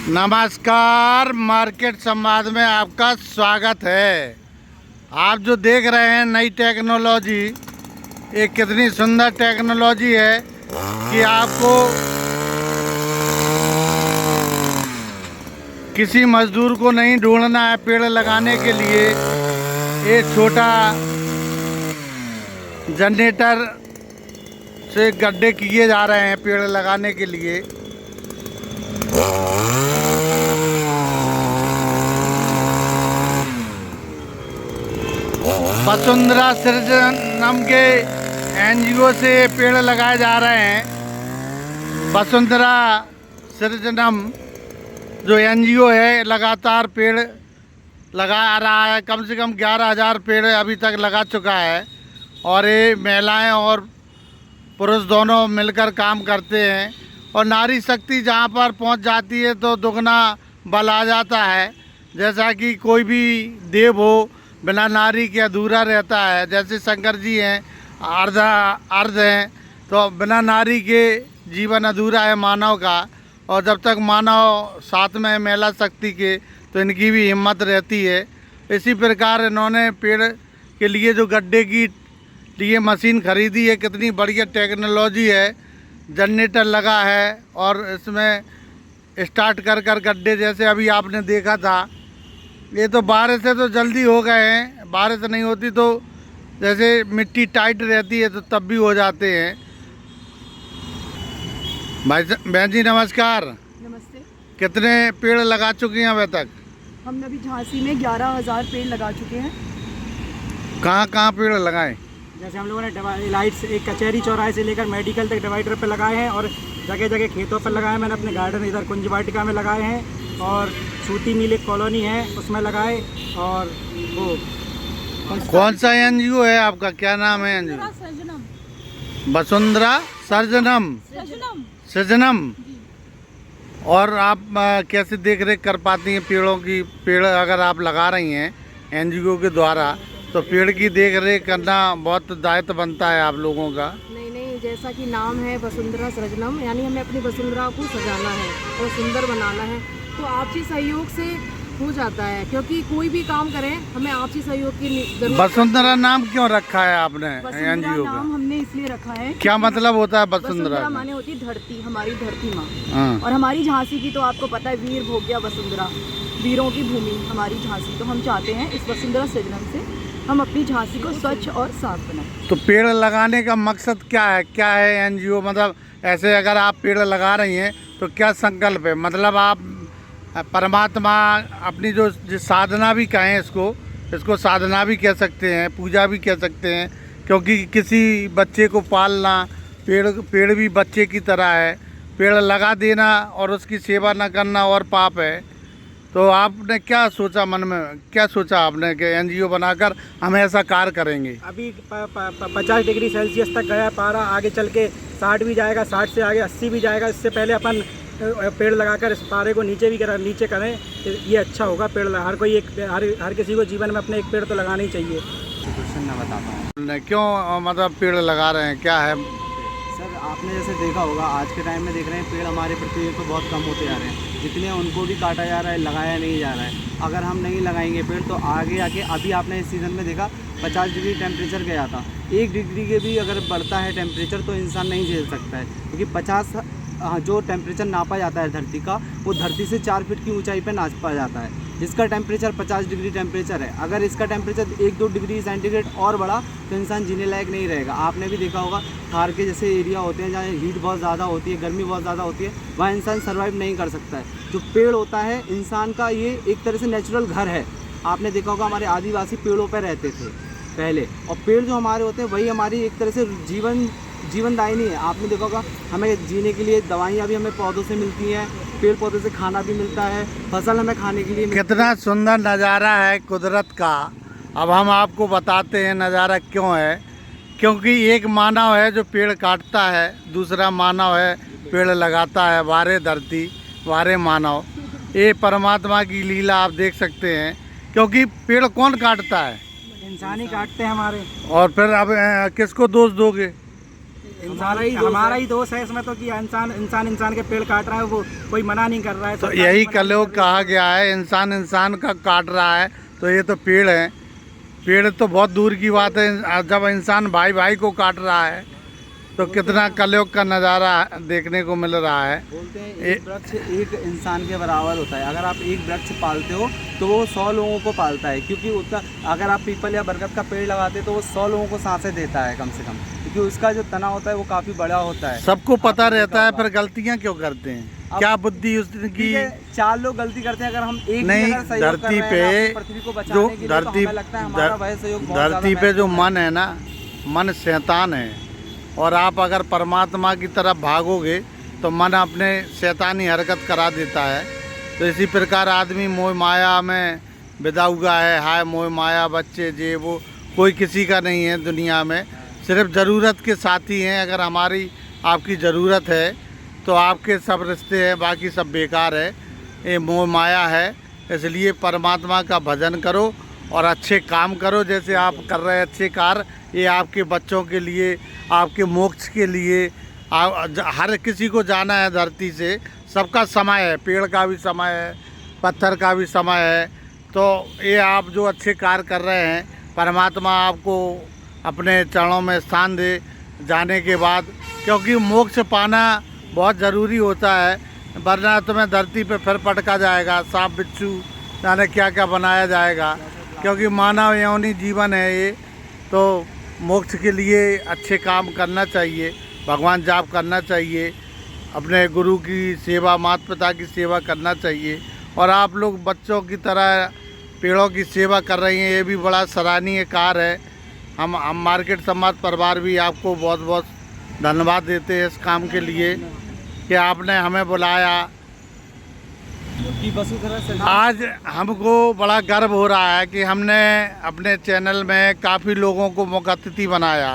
नमस्कार, मार्केट संवाद में आपका स्वागत है। आप जो देख रहे हैं नई टेक्नोलॉजी, ये कितनी सुंदर टेक्नोलॉजी है कि आपको किसी मजदूर को नहीं ढूंढना है पेड़ लगाने के लिए। ये छोटा जनरेटर से गड्ढे किए जा रहे हैं पेड़ लगाने के लिए। वसुंधरा सृजनम के एनजीओ से पेड़ लगाए जा रहे हैं। वसुंधरा सृजनम जो एनजीओ है लगातार पेड़ लगा रहा है। कम से कम 11,000 पेड़ अभी तक लगा चुका है और ये महिलाएं और पुरुष दोनों मिलकर काम करते हैं। और नारी शक्ति जहाँ पर पहुँच जाती है तो दुगना बल आ जाता है। जैसा कि कोई भी देव हो, बिना नारी के अधूरा रहता है। जैसे शंकर जी हैं, अर्ध हैं, तो बिना नारी के जीवन अधूरा है मानव का। और जब तक मानव साथ में है महिला शक्ति के, तो इनकी भी हिम्मत रहती है। इसी प्रकार इन्होंने पेड़ के लिए जो गड्ढे की लिए मशीन खरीदी है, कितनी बढ़िया टेक्नोलॉजी है। जनरेटर लगा है और इसमें स्टार्ट कर गड्ढे, जैसे अभी आपने देखा था, ये तो बारिश से तो जल्दी हो गए हैं। बारिश नहीं होती तो जैसे मिट्टी टाइट रहती है तो तब भी हो जाते हैं। भाई बहन जी नमस्कार। नमस्ते। कितने पेड़ लगा चुके हैं अभी तक? हमने अभी झांसी में 11,000 पेड़ लगा चुके हैं। कहाँ पेड़ लगाए? जैसे हम लोगों ने लाइट्स एक कचहरी चौराहे से लेकर मेडिकल तक डिवाइडर पे लगाए हैं और जगह जगह खेतों पर लगाए हैं। मैंने अपने गार्डन इधर कुंज वाटिका में लगाए हैं और सूती मिल एक कॉलोनी है उसमें लगाए। और वो कौन सा एनजीओ है आपका, क्या नाम है एनजीओ? वसुंधरा सृजनम। और आप कैसे देख रेख कर पाती हैं पेड़ों की? पेड़ अगर आप लगा रही हैं एनजीओ के द्वारा तो पेड़ की देख रेख करना बहुत दायित्व बनता है आप लोगों का। नहीं, जैसा कि नाम है वसुंधरा सृजनम, यानी हमें अपनी वसुंधरा को सजाना है और सुंदर बनाना है। तो आपसी सहयोग से हो जाता है, क्योंकि कोई भी काम करें हमें आपसी सहयोग की जरूरत। वसुंधरा नाम क्यों रखा है आपने एनजीओ का? नाम हमने इसलिए रखा है, क्या मतलब होता है वसुंधरा? माने होती है धरती, हमारी धरती माँ। और हमारी झांसी की तो आपको पता है, वीर भोग्या वसुंधरा, वीरों की भूमि हमारी झांसी। तो हम चाहते हैं इस वसुंधरा सृजनम से हम अपनी झांसी को स्वच्छ और साफ बनाएं। तो पेड़ लगाने का मकसद क्या है एनजीओ? मतलब ऐसे अगर आप पेड़ लगा रही हैं तो क्या संकल्प है? मतलब आप परमात्मा अपनी जो साधना भी कहें, इसको साधना भी कह सकते हैं, पूजा भी कह सकते हैं। क्योंकि किसी बच्चे को पालना, पेड़ भी बच्चे की तरह है। पेड़ लगा देना और उसकी सेवा न करना और पाप है। तो आपने क्या सोचा, मन में क्या सोचा आपने कि एनजीओ बनाकर हम ऐसा कार्य करेंगे? अभी 50 डिग्री सेल्सियस तक गया पारा, आगे चल के 60 भी जाएगा, 60 से आगे 80 भी जाएगा। इससे पहले अपन पेड़ लगाकर इस पारे को नीचे करें, ये अच्छा होगा। पेड़ हर कोई हर किसी को जीवन में अपने एक पेड़ तो लगाना ही चाहिए। क्वेश्चन मैं बताता हूँ क्यों मतलब पेड़ लगा रहे हैं, क्या है? सर, आपने जैसे देखा होगा आज के टाइम में देख रहे हैं पेड़ हमारे पृथ्वी पर बहुत कम होते जा रहे हैं। जितने उनको भी काटा जा रहा है, लगाया नहीं जा रहा है। अगर हम नहीं लगाएंगे पेड़ तो आगे आके, अभी आपने इस सीज़न में देखा 50 डिग्री टेम्परेचर गया था। 1 डिग्री के भी अगर बढ़ता है टेम्परेचर तो इंसान नहीं झेल सकता है। क्योंकि 50 जो टेम्परेचर नापा जाता है धरती का, वो धरती से 4 फीट की ऊंचाई पर नापा जाता है। इसका टेम्परेचर 50 डिग्री टेम्परेचर है। अगर इसका टेम्परेचर 1-2 डिग्री सेंटीग्रेड और बढ़ा तो इंसान जीने लायक नहीं रहेगा। आपने भी देखा होगा थार के जैसे एरिया होते हैं जहाँ हीट बहुत ज़्यादा होती है, गर्मी बहुत ज़्यादा होती है, वहाँ इंसान सर्वाइव नहीं कर सकता है। जो पेड़ होता है इंसान का, ये एक तरह से नेचुरल घर है। आपने देखा होगा हमारे आदिवासी पेड़ों पर रहते थे पहले, और पेड़ जो हमारे होते हैं वही हमारी एक तरह से जीवनदायिनी है। आपने देखा होगा हमें जीने के लिए दवाइयाँ भी हमें पौधों से मिलती हैं, पेड़ पौधे से खाना भी मिलता है, फसल हमें खाने के लिए कितना सुंदर नज़ारा है कुदरत का। अब हम आपको बताते हैं नज़ारा क्यों है। क्योंकि एक मानव है जो पेड़ काटता है, दूसरा मानव है पेड़ लगाता है। वारे धरती वारे मानव, ये परमात्मा की लीला आप देख सकते हैं। क्योंकि पेड़ कौन काटता है? इंसान ही काटते हैं हमारे। और फिर अब किसको दोष दोगे? हमारा ही दोष है इसमें तो कि इंसान के पेड़ काट रहा है, वो कोई मना नहीं कर रहा है। तो यही कलयुग कहा गया है, इंसान का काट रहा है, तो ये तो पेड़ है। पेड़ तो बहुत दूर की बात है, जब इंसान भाई भाई को काट रहा है तो कितना कलयुग का नज़ारा देखने को मिल रहा है। बोलते हैं एक वृक्ष एक इंसान के बराबर होता है। अगर आप एक वृक्ष पालते हो तो वो 100 लोगों को पालता है, क्योंकि उतना अगर आप पीपल या बरगद का पेड़ लगाते हो तो वो 100 लोगों को सांसें देता है कम से कम, क्योंकि उसका जो तना होता है वो काफ़ी बड़ा होता है। सबको पता रहता है, फिर गलतियाँ क्यों करते हैं? क्या बुद्धि उसकी? 4 लोग गलती करते हैं, अगर हम एक नहीं, अगर सहयोग कर धरती रहे पे हैं पृथ्वी को बचाने जो के लिए, तो धरती हमें लगता है हमारा वह सहयोग बहुत धरती ज़्यादा पे जो महत्वपूर्ण मन है ना, मन शैतान है, और आप अगर परमात्मा की तरफ भागोगे तो मन अपने शैतानी हरकत करा देता है। तो इसी प्रकार आदमी मोह माया में विदा हुआ है। हाय मोह माया, बच्चे जे वो कोई किसी का नहीं है दुनिया में, सिर्फ ज़रूरत के साथी हैं। अगर हमारी आपकी ज़रूरत है तो आपके सब रिश्ते हैं, बाकी सब बेकार है। ये मोह माया है। इसलिए परमात्मा का भजन करो और अच्छे काम करो, जैसे आप कर रहे हैं अच्छे कार्य। ये आपके बच्चों के लिए, आपके मोक्ष के लिए, हर किसी को जाना है धरती से। सबका समय है, पेड़ का भी समय है, पत्थर का भी समय है। तो ये आप जो अच्छे कार्य कर रहे हैं, परमात्मा आपको अपने चरणों में स्थान दे जाने के बाद, क्योंकि मोक्ष पाना बहुत ज़रूरी होता है, वरना तुम्हें धरती पे फिर पटका जाएगा, सांप बिच्छू जाने क्या क्या बनाया जाएगा। क्योंकि मानव यौनी जीवन है ये, तो मोक्ष के लिए अच्छे काम करना चाहिए, भगवान जाप करना चाहिए, अपने गुरु की सेवा, माता पिता की सेवा करना चाहिए। और आप लोग बच्चों की तरह पेड़ों की सेवा कर रही हैं, ये भी बड़ा सराहनीय कार्य है। हम मार्केट समाज परिवार भी आपको बहुत बहुत धन्यवाद देते हैं इस काम के लिए कि आपने हमें बुलाया। आज हमको बड़ा गर्व हो रहा है कि हमने अपने चैनल में काफ़ी लोगों को मुख्य अतिथि बनाया।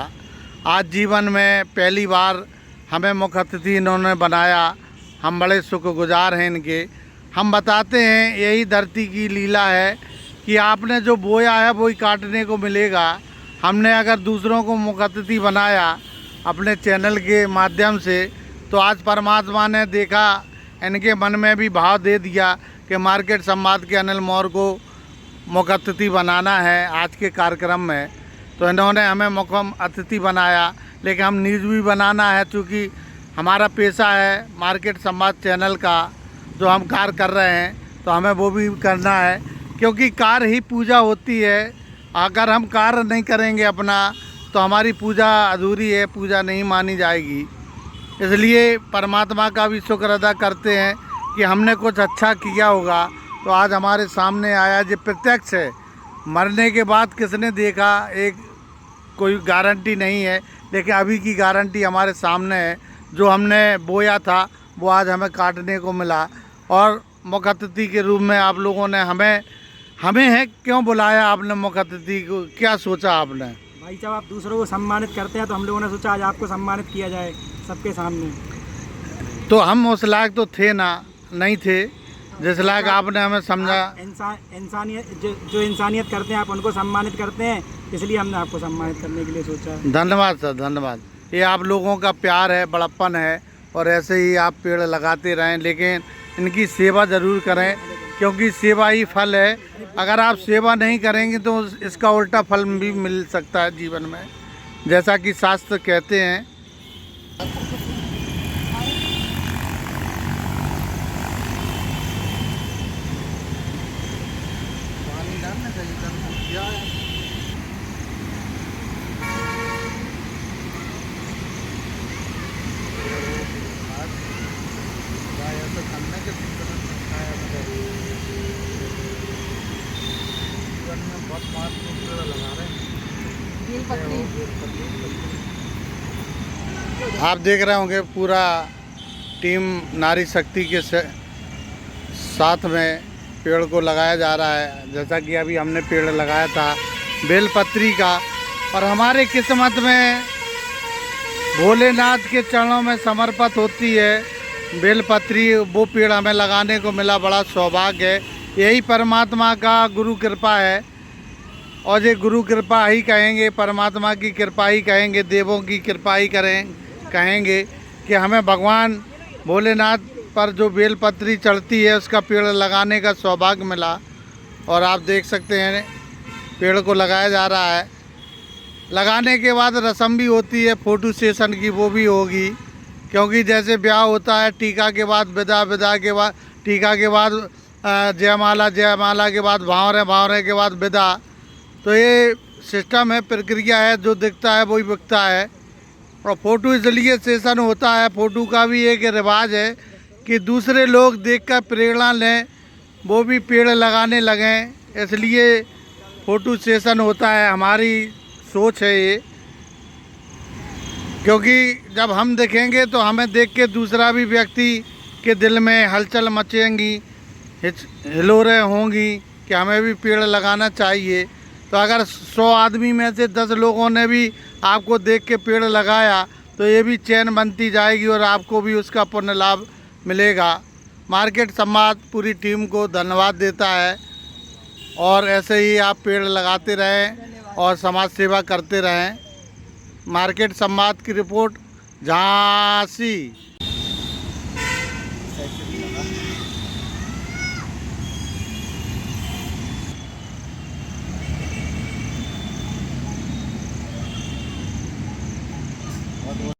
आज जीवन में पहली बार हमें मुख्य अतिथि इन्होंने बनाया। हम बड़े शुक्रगुजार हैं इनके। हम बताते हैं यही धरती की लीला है कि आपने जो बोया है वही काटने को मिलेगा। हमने अगर दूसरों को मुख्य अतिथि बनाया अपने चैनल के माध्यम से, तो आज परमात्मा ने देखा, इनके मन में भी भाव दे दिया कि मार्केट संवाद के अनिल मौर्य को मुख्य अतिथि बनाना है आज के कार्यक्रम में। तो इन्होंने हमें मुख्य अतिथि बनाया, लेकिन हम न्यूज़ भी बनाना है, चूँकि हमारा पेशा है मार्केट संवाद चैनल का जो हम कार्य कर रहे हैं, तो हमें वो भी करना है, क्योंकि कार्य ही पूजा होती है। अगर हम कार्य नहीं करेंगे अपना, तो हमारी पूजा अधूरी है, पूजा नहीं मानी जाएगी। इसलिए परमात्मा का भी शुक्र अदा करते हैं कि हमने कुछ अच्छा किया होगा। तो आज हमारे सामने आया, जो प्रत्यक्ष है। मरने के बाद किसने देखा, एक कोई गारंटी नहीं है, लेकिन अभी की गारंटी हमारे सामने है। जो हमने बोया था वो आज हमें काटने को मिला। और मुख्य अतिथि के रूप में आप लोगों ने हमें है क्यों बुलाया आपने मुख्य अतिथि को, क्या सोचा आपने? भाई साहब, आप दूसरों को सम्मानित करते हैं, तो हम लोगों ने सोचा आज आपको सम्मानित किया जाए सबके सामने। तो हम उस लायक तो थे ना, नहीं थे जिस लायक आपने हमें समझा। इंसानियत जो इंसानियत करते हैं आप उनको सम्मानित करते हैं, इसलिए हमने आपको सम्मानित करने के लिए सोचा। धन्यवाद सर, धन्यवाद। ये आप लोगों का प्यार है, बड़प्पन है, और ऐसे ही आप पेड़ लगाते रहें, लेकिन इनकी सेवा ज़रूर करें, क्योंकि सेवा ही फल है। अगर आप सेवा नहीं करेंगे तो इसका उल्टा फल भी मिल सकता है जीवन में, जैसा कि शास्त्र कहते हैं। आप देख रहे होंगे पूरा टीम नारी शक्ति के साथ में पेड़ को लगाया जा रहा है। जैसा कि अभी हमने पेड़ लगाया था बेलपत्री का, और हमारे किस्मत में भोलेनाथ के चरणों में समर्पित होती है बेलपत्री। वो पेड़ हमें लगाने को मिला, बड़ा सौभाग्य है। यही परमात्मा का गुरु कृपा है। और ये गुरु कृपा ही कहेंगे, परमात्मा की कृपा ही कहेंगे, देवों की कृपा ही कहेंगे कि हमें भगवान भोलेनाथ पर जो बेलपत्री चढ़ती है उसका पेड़ लगाने का सौभाग्य मिला। और आप देख सकते हैं पेड़ को लगाया जा रहा है। लगाने के बाद रस्म भी होती है फ़ोटो सेशन की, वो भी होगी, क्योंकि जैसे ब्याह होता है टीका के बाद विदा, विदा के बाद टीका के बाद जयमाला, जयमाला के बाद भांवरे, भांवरे के बाद विदा। तो ये सिस्टम है, प्रक्रिया है, जो दिखता है वही बिकता है। और फ़ोटो इसलिए सेशन होता है, फ़ोटो का भी एक रिवाज है कि दूसरे लोग देखकर प्रेरणा लें, वो भी पेड़ लगाने लगें, इसलिए फ़ोटो सेशन होता है। हमारी सोच है ये, क्योंकि जब हम देखेंगे तो हमें देख के दूसरा भी व्यक्ति के दिल में हलचल मचेंगी, हिलोरें होंगी कि हमें भी पेड़ लगाना चाहिए। तो अगर 100 आदमी में से 10 लोगों ने भी आपको देख के पेड़ लगाया तो ये भी चैन बनती जाएगी और आपको भी उसका पुण्य लाभ मिलेगा। मार्केट संवाद पूरी टीम को धन्यवाद देता है और ऐसे ही आप पेड़ लगाते रहें और समाज सेवा करते रहें। मार्केट संवाद की रिपोर्ट झांसी।